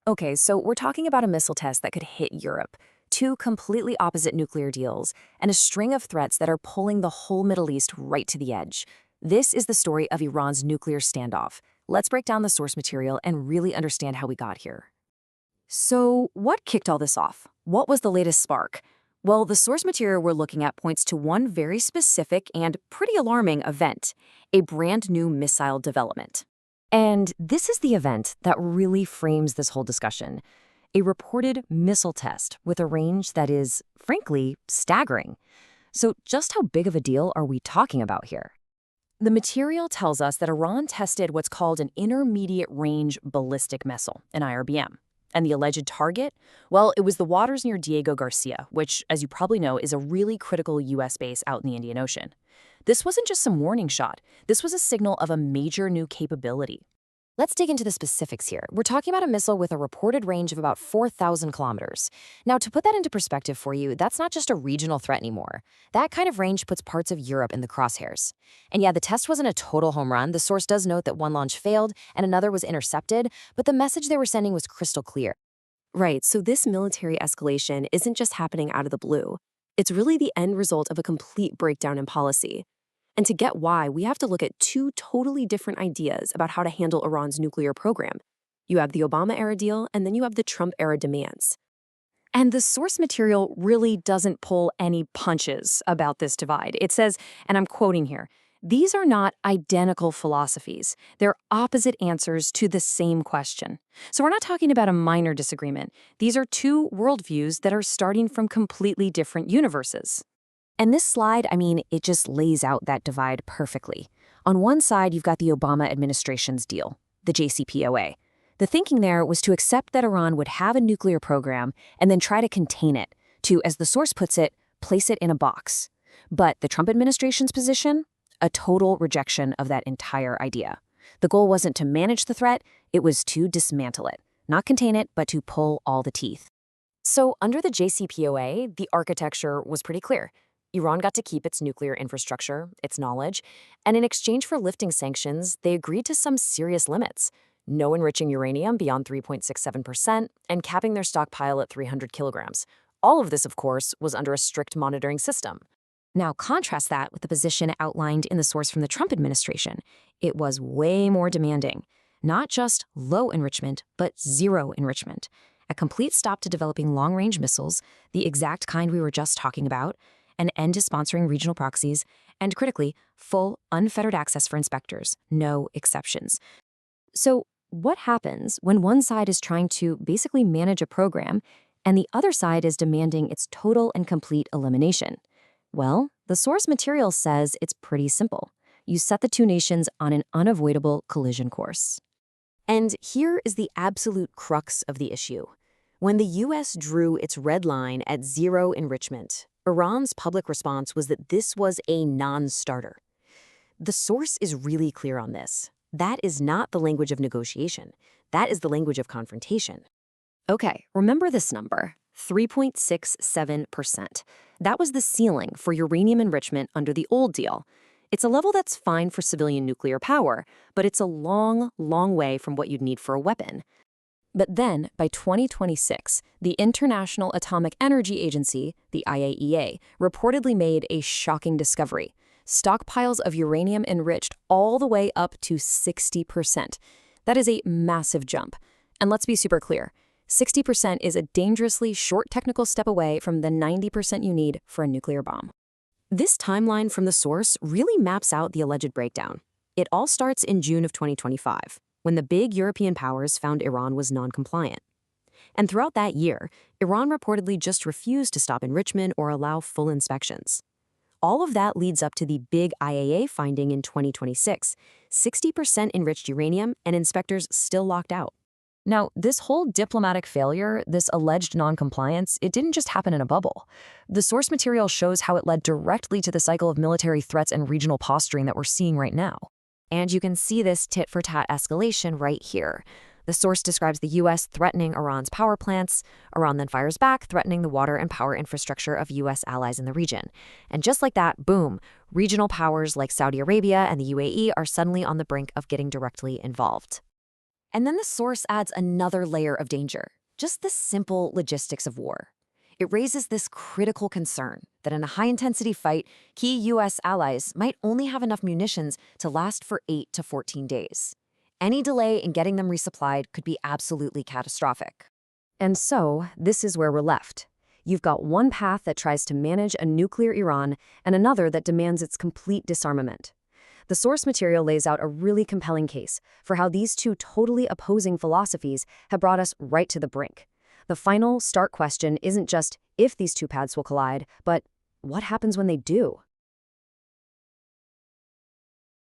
Okay, so we're talking about a missile test that could hit Europe, two completely opposite nuclear deals, and a string of threats that are pulling the whole Middle East right to the edge. This is the story of Iran's nuclear standoff. Let's break down the source material and really understand how we got here. So, what kicked all this off? What was the latest spark? Well, the source material we're looking at points to one very specific and pretty alarming event, a brand new missile development. And this is the event that really frames this whole discussion. A reported missile test with a range that is, frankly, staggering. So just how big of a deal are we talking about here? The material tells us that Iran tested what's called an intermediate range ballistic missile, an IRBM. And the alleged target? Well, it was the waters near Diego Garcia, which, as you probably know, is a really critical U.S. base out in the Indian Ocean. This wasn't just some warning shot. This was a signal of a major new capability. Let's dig into the specifics here. We're talking about a missile with a reported range of about 4,000 kilometers. Now, to put that into perspective for you, that's not just a regional threat anymore. That kind of range puts parts of Europe in the crosshairs. And yeah, the test wasn't a total home run. The source does note that one launch failed and another was intercepted, but the message they were sending was crystal clear. Right, so this military escalation isn't just happening out of the blue. It's really the end result of a complete breakdown in policy. And to get why, we have to look at two totally different ideas about how to handle Iran's nuclear program. You have the Obama-era deal, and then you have the Trump-era demands. And the source material really doesn't pull any punches about this divide. It says, and I'm quoting here, "These are not identical philosophies. They're opposite answers to the same question." So we're not talking about a minor disagreement. These are two worldviews that are starting from completely different universes. And this slide, it just lays out that divide perfectly. On one side, you've got the Obama administration's deal, the JCPOA. The thinking there was to accept that Iran would have a nuclear program and then try to contain it, to, as the source puts it, place it in a box. But the Trump administration's position? A total rejection of that entire idea. The goal wasn't to manage the threat, it was to dismantle it. Not contain it, but to pull all the teeth. So under the JCPOA, the architecture was pretty clear. Iran got to keep its nuclear infrastructure, its knowledge, and in exchange for lifting sanctions, they agreed to some serious limits. No enriching uranium beyond 3.67% and capping their stockpile at 300 kilograms. All of this, of course, was under a strict monitoring system. Now contrast that with the position outlined in the source from the Trump administration. It was way more demanding. Not just low enrichment, but zero enrichment. A complete stop to developing long-range missiles, the exact kind we were just talking about, an end to sponsoring regional proxies, and critically, full, unfettered access for inspectors, no exceptions. So what happens when one side is trying to basically manage a program and the other side is demanding its total and complete elimination? Well, the source material says it's pretty simple. You set the two nations on an unavoidable collision course. And here is the absolute crux of the issue. When the U.S. drew its red line at zero enrichment, Iran's public response was that this was a non-starter. The source is really clear on this. That is not the language of negotiation. That is the language of confrontation. Okay, remember this number, 3.67%. That was the ceiling for uranium enrichment under the old deal. It's a level that's fine for civilian nuclear power, but it's a long, long way from what you'd need for a weapon. But then, by 2026, the International Atomic Energy Agency, the IAEA, reportedly made a shocking discovery. Stockpiles of uranium enriched all the way up to 60%. That is a massive jump. And let's be super clear, 60% is a dangerously short technical step away from the 90% you need for a nuclear bomb. This timeline from the source really maps out the alleged breakdown. It all starts in June of 2025. When the big European powers found Iran was non-compliant. And throughout that year, Iran reportedly just refused to stop enrichment or allow full inspections. All of that leads up to the big IAEA finding in 2026, 60% enriched uranium and inspectors still locked out. Now, this whole diplomatic failure, this alleged non-compliance, it didn't just happen in a bubble. The source material shows how it led directly to the cycle of military threats and regional posturing that we're seeing right now. And you can see this tit-for-tat escalation right here. The source describes the U.S. threatening Iran's power plants. Iran then fires back, threatening the water and power infrastructure of U.S. allies in the region. And just like that, boom, regional powers like Saudi Arabia and the UAE are suddenly on the brink of getting directly involved. And then the source adds another layer of danger, just the simple logistics of war. It raises this critical concern that in a high-intensity fight, key U.S. allies might only have enough munitions to last for 8 to 14 days. Any delay in getting them resupplied could be absolutely catastrophic. And so, this is where we're left. You've got one path that tries to manage a nuclear Iran and another that demands its complete disarmament. The source material lays out a really compelling case for how these two totally opposing philosophies have brought us right to the brink. The final, stark question isn't just if these two paths will collide, but what happens when they do?